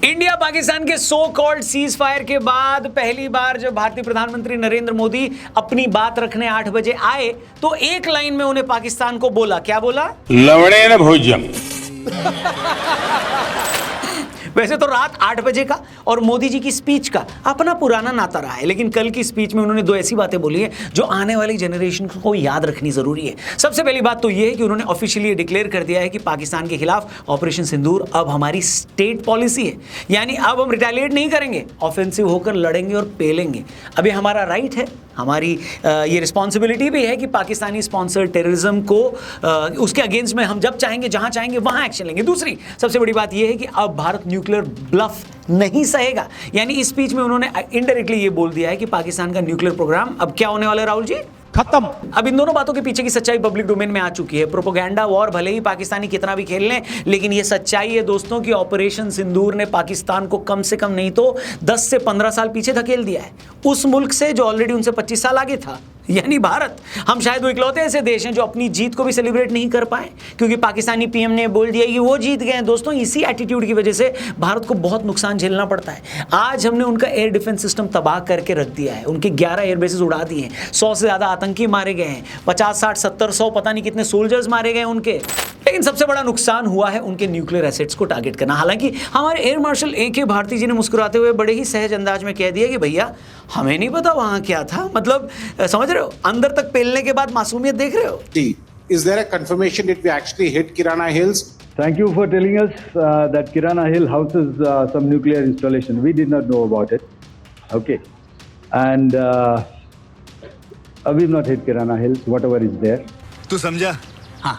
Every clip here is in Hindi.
इंडिया पाकिस्तान के सो कॉल्ड सीज फायर के बाद पहली बार जब भारतीय प्रधानमंत्री नरेंद्र मोदी अपनी बात रखने 8 बजे आए तो एक लाइन में उन्हें पाकिस्तान को बोला, क्या बोला? लवणे न भोजन। वैसे तो रात 8 बजे का और मोदी जी की स्पीच का अपना पुराना नाता रहा है, लेकिन कल की स्पीच में उन्होंने दो ऐसी बातें बोली हैं जो आने वाली जनरेशन को याद रखनी जरूरी है। सबसे पहली बात तो यह है कि उन्होंने ऑफिशियली डिक्लेयर कर दिया है कि पाकिस्तान के खिलाफ ऑपरेशन सिंदूर अब हमारी स्टेट पॉलिसी है, यानी अब हम रिटेलिएट नहीं करेंगे, ऑफेंसिव होकर लड़ेंगे और पेलेंगे। अभी हमारा राइट है, हमारी ये रिस्पॉन्सिबिलिटी भी है कि पाकिस्तानी स्पॉन्सर टेररिज्म को उसके अगेंस्ट में हम जब चाहेंगे जहां चाहेंगे वहां एक्शन लेंगे। दूसरी सबसे बड़ी बात यह है कि अब भारत न्यूक्लियर ब्लफ नहीं सहेगा, यानी इस स्पीच में उन्होंने इनडायरेक्टली ये बोल दिया है कि पाकिस्तान का न्यूक्लियर प्रोग्राम अब क्या होने वाला है राहुल जी? खत्म। अब इन दोनों बातों के पीछे की सच्चाई पब्लिक डोमेन में आ चुकी है। प्रोपेगेंडा वॉर भले ही पाकिस्तानी कितना भी खेल लें, लेकिन ये सच्चाई है दोस्तों कि ऑपरेशन सिंदूर ने पाकिस्तान को कम से कम नहीं तो 10 से 15 साल पीछे धकेल दिया है उस मुल्क से जो ऑलरेडी उनसे 25 साल आगे था, यानी भारत। हम शायद वो इकलौते ऐसे देश हैं जो अपनी जीत को भी सेलिब्रेट नहीं कर पाए क्योंकि पाकिस्तानी पीएम ने बोल दिया कि वो जीत गए। दोस्तों, इसी एटीट्यूड की वजह से भारत को बहुत नुकसान झेलना पड़ता है। आज हमने उनका एयर डिफेंस सिस्टम तबाह करके रख दिया है, उनके 11 एयरबेसेस उड़ा दिए हैं, 100 से ज्यादा आतंकी मारे गए हैं, 50, 60, 70, 100 पता नहीं कितने सोल्जर्स मारे गए उनके। लेकिन सबसे बड़ा नुकसान हुआ है उनके न्यूक्लियर एसेट्स को टारगेट करना। हालांकि हमारे एयर मार्शल AK भारती जी ने मुस्कुराते हुए बड़े ही सहज अंदाज में कह दिया कि भैया हमें नहीं पता वहां क्या था। मतलब समझ रहे हो, अंदर तक पेलने के बाद मासूमियत देख रहे हो। Is there a confirmation that we actually hit Kirana Hills? Thank you for telling us that Kirana Hill houses some nuclear installation. We did not know about it. Okay. And we've not hit Kirana Hills, whatever is there. तू समझा? हाँ,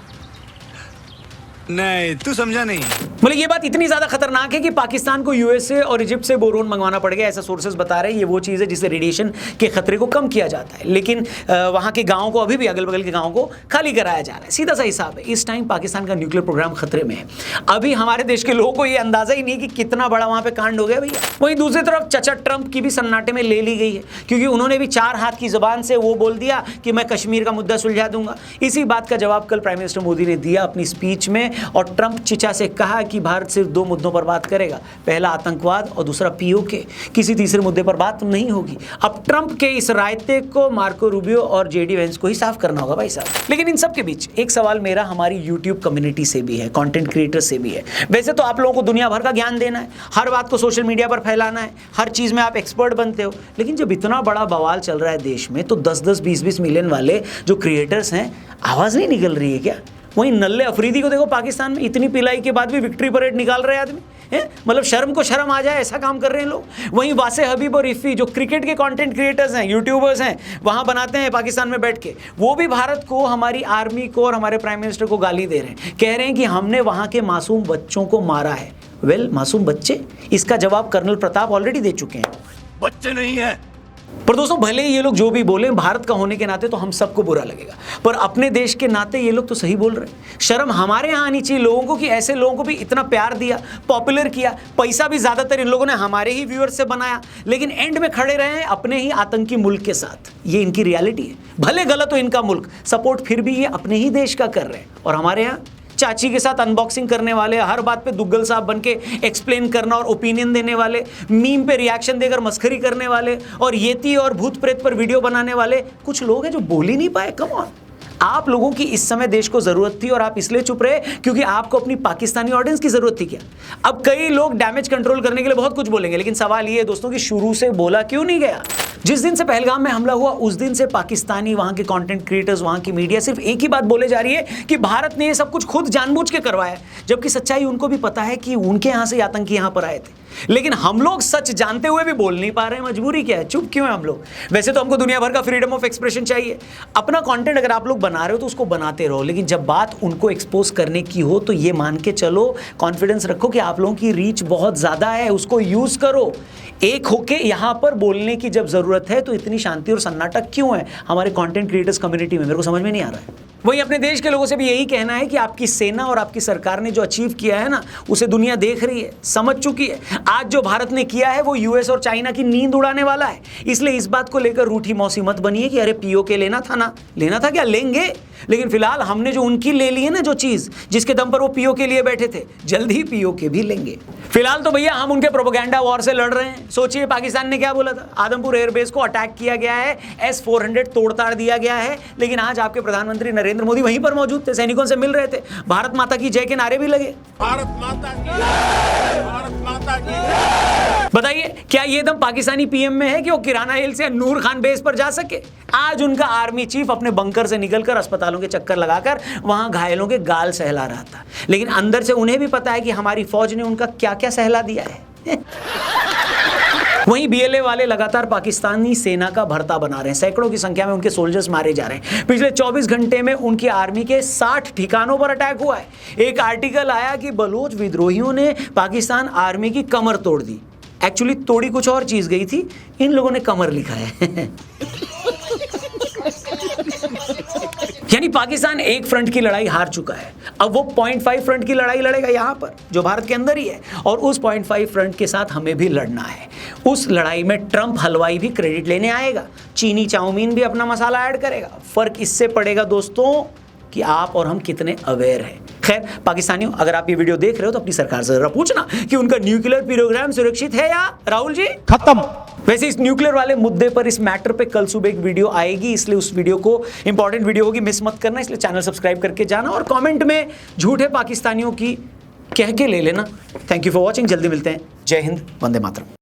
नहीं, तू समझा नहीं। मतलब ये बात इतनी ज्यादा खतरनाक है कि पाकिस्तान को USA और इजिप्ट से बोरोन मंगवाना पड़ गया, ऐसा सोर्सेज बता रहे हैं। ये वो चीज़ है जिससे रेडिएशन के खतरे को कम किया जाता है, लेकिन वहाँ के गाँव को, अभी भी अगल बगल के गाँव को खाली कराया जा रहा है। सीधा सा हिसाब है, इस टाइम पाकिस्तान का न्यूक्लियर प्रोग्राम खतरे में है। अभी हमारे देश के लोगों को ये अंदाजा ही नहीं कि कितना बड़ा वहाँ पे कांड हो गया भैया। वहीं दूसरी तरफ चचा ट्रंप की भी सन्नाटे में ले ली गई है क्योंकि उन्होंने भी 4 हाथ की जबान से वो बोल दिया कि मैं कश्मीर का मुद्दा सुलझा दूंगा। इसी बात का जवाब कल प्राइम मिनिस्टर मोदी ने दिया अपनी स्पीच में, और ट्रंप चिचा से कहा कि भारत सिर्फ 2 मुद्दों पर बात करेगा, पहला आतंकवाद और दूसरा POK, किसी तीसरे मुद्दे पर बात नहीं होगी। अब ट्रंप के इस रायते को मार्को रूबियो और JD वेंस को ही साफ करना होगा भाई साहब। लेकिन इन सब के बीच एक सवाल मेरा हमारी यूट्यूब कम्युनिटी से भी है, कंटेंट क्रिएटर से भी है। वैसे तो आप लोगों को दुनिया भर का ज्ञान देना है, हर बात को सोशल मीडिया पर फैलाना है, हर चीज़ में आप एक्सपर्ट बनते हो, लेकिन जब इतना बड़ा बवाल चल रहा है देश में तो 10-10, 20-20 मिलियन वाले जो क्रिएटर्स हैं, आवाज़ नहीं निकल रही है क्या? वहीं नल्ले अफरीदी को देखो, पाकिस्तान में इतनी पिलाई के बाद भी विक्ट्री परेड निकाल रहे आदमी हैं, मतलब शर्म को शर्म आ जाए ऐसा काम कर रहे हैं लोग। वहीं वासे हबीब और इफ़ी जो क्रिकेट के कंटेंट क्रिएटर्स हैं, यूट्यूबर्स हैं, वहाँ बनाते हैं पाकिस्तान में बैठ के, वो भी भारत को, हमारी आर्मी को और हमारे प्राइम मिनिस्टर को गाली दे रहे हैं, कह रहे हैं कि हमने वहाँ के मासूम बच्चों को मारा है। वेल, मासूम बच्चे, इसका जवाब कर्नल प्रताप ऑलरेडी दे चुके हैं। बच्चे नहीं है। पर दोस्तों, भले ही ये लोग जो भी बोले, भारत का होने के नाते तो हम सबको बुरा लगेगा, पर अपने देश के नाते ये लोग तो सही बोल रहे हैं। शर्म हमारे यहाँ आनी चाहिए लोगों को कि ऐसे लोगों को भी इतना प्यार दिया, पॉपुलर किया, पैसा भी ज़्यादातर इन लोगों ने हमारे ही व्यूअर्स से बनाया, लेकिन एंड में खड़े रहे हैं अपने ही आतंकी मुल्क के साथ। ये इनकी रियलिटी है। भले गलत हो इनका मुल्क, सपोर्ट फिर भी ये अपने ही देश का कर रहे हैं। और हमारे यहाँ चाची के साथ अनबॉक्सिंग करने वाले, हर बात पे दुग्गल साहब बन के एक्सप्लेन करना और ओपिनियन देने वाले, मीम पे रिएक्शन देकर मस्खरी करने वाले, और येती और भूत प्रेत पर वीडियो बनाने वाले कुछ लोग हैं जो बोल ही नहीं पाए। कम ऑन, आप लोगों की इस समय देश को जरूरत थी और आप इसलिए चुप रहे क्योंकि आपको अपनी पाकिस्तानी ऑडियंस की जरूरत थी क्या? अब कई लोग डैमेज कंट्रोल करने के लिए बहुत कुछ बोलेंगे, लेकिन सवाल ये है दोस्तों कि शुरू से बोला क्यों नहीं गया? जिस दिन से पहलगाम में हमला हुआ उस दिन से पाकिस्तानी, वहां के कंटेंट क्रिएटर्स, वहां की मीडिया सिर्फ एक ही बात बोले जा रही है कि भारत ने ये सब कुछ खुद जानबूझ के करवाया, जबकि सच्चाई उनको भी पता है कि उनके यहां से आतंकी यहां पर आए थे। लेकिन हम लोग सच जानते हुए भी बोल नहीं पा रहे हैं। मजबूरी क्या है? चुप क्यों है हम लोग? वैसे तो हमको दुनिया भर का फ्रीडम ऑफ एक्सप्रेशन चाहिए। अपना कंटेंट अगर आप लोग बना रहे हो तो उसको बनाते रहो, लेकिन जब बात उनको एक्सपोज करने की हो तो ये मान के चलो, कॉन्फिडेंस रखो कि आप लोगों की रीच बहुत ज़्यादा है, उसको यूज़ करो। एक होके यहाँ पर बोलने की जब ज़रूरत है तो इतनी शांति और सन्नाटा क्यों है हमारे कंटेंट क्रिएटर्स कम्युनिटी में? मेरे को समझ में नहीं आ रहा है। वहीं अपने देश के लोगों से भी यही कहना है कि आपकी सेना और आपकी सरकार ने जो अचीव किया है ना, उसे दुनिया देख रही है, समझ चुकी है। आज जो भारत ने किया है वो यूएस और चाइना की नींद उड़ाने वाला है। इसलिए इस बात को लेकर रूठी मौसी मत बनिए कि अरे पीओके लेना था ना, लेना था क्या, लेंगे। लेकिन फिलहाल हमने जो उनकी ले ली है ना जो चीज जिसके दम पर वो पीओके लिए बैठे थे, जल्द ही पीओके भी लेंगे। फिलहाल तो भैया हम उनके प्रोपेगेंडा वॉर से लड़ रहे हैं। सोचिए पाकिस्तान ने क्या बोला था, आदमपुर एयरबेस को अटैक किया गया है, S-400 तोड़ताड़ दिया गया है, लेकिन आज आपके प्रधानमंत्री नरेंद्र मोदी वहीं पर मौजूद थे, सैनिकों से मिल रहे थे, भारत माता की जय के नारे भी लगे। भारत माता की जय, भारत माता की जय। बताइए क्या ये दम पाकिस्तानी पीएम में है कि वो किराना हिल से नूर खान बेस पर जा सके? आज उनका आर्मी चीफ अपने बंकर से निकलकर अस्पतालों के चक्कर लगाकर वहां घायलों के गाल सहला रहा था, लेकिन अंदर से उन्हें भी पता है कि हमारी फौज ने उनका क्या क्या सहला दिया है। वहीं बीएलए वाले लगातार पाकिस्तानी सेना का भरता बना रहे हैं, सैकड़ों की संख्या में उनके सोल्जर्स मारे जा रहे हैं। पिछले 24 घंटे में उनकी आर्मी के 60 ठिकानों पर अटैक हुआ है। एक आर्टिकल आया कि बलोच विद्रोहियों ने पाकिस्तान आर्मी की कमर तोड़ दी। एक्चुअली तोड़ी कुछ और चीज गई थी, इन लोगों ने कमर लिखा है। यानी पाकिस्तान एक फ्रंट की लड़ाई हार चुका है, अब वो 0.5 फ्रंट की लड़ाई लड़ेगा यहां पर जो भारत के अंदर ही है, और उस 0.5 फ्रंट के साथ हमें भी लड़ना है। उस लड़ाई में ट्रंप हलवाई भी क्रेडिट लेने आएगा, चीनी चाउमीन भी अपना मसाला ऐड करेगा। फर्क इससे पड़ेगा दोस्तों कि आप और हम कितने अवेयर हैं। खैर पाकिस्तानियों, अगर आप ये वीडियो देख रहे हो तो अपनी सरकार से जरा पूछना कि उनका न्यूक्लियर प्रोग्राम सुरक्षित है या राहुल जी खत्म। वैसे इस न्यूक्लियर वाले मुद्दे पर, इस मैटर पे कल सुबह एक वीडियो आएगी, इसलिए उस वीडियो को, इंपॉर्टेंट वीडियो होगी, मिस मत करना। इसलिए चैनल सब्सक्राइब करके जाना और कमेंट में झूठे पाकिस्तानियों की कह के ले लेना। थैंक यू फॉर वॉचिंग, जल्दी मिलते हैं। जय हिंद, वंदे मातरम।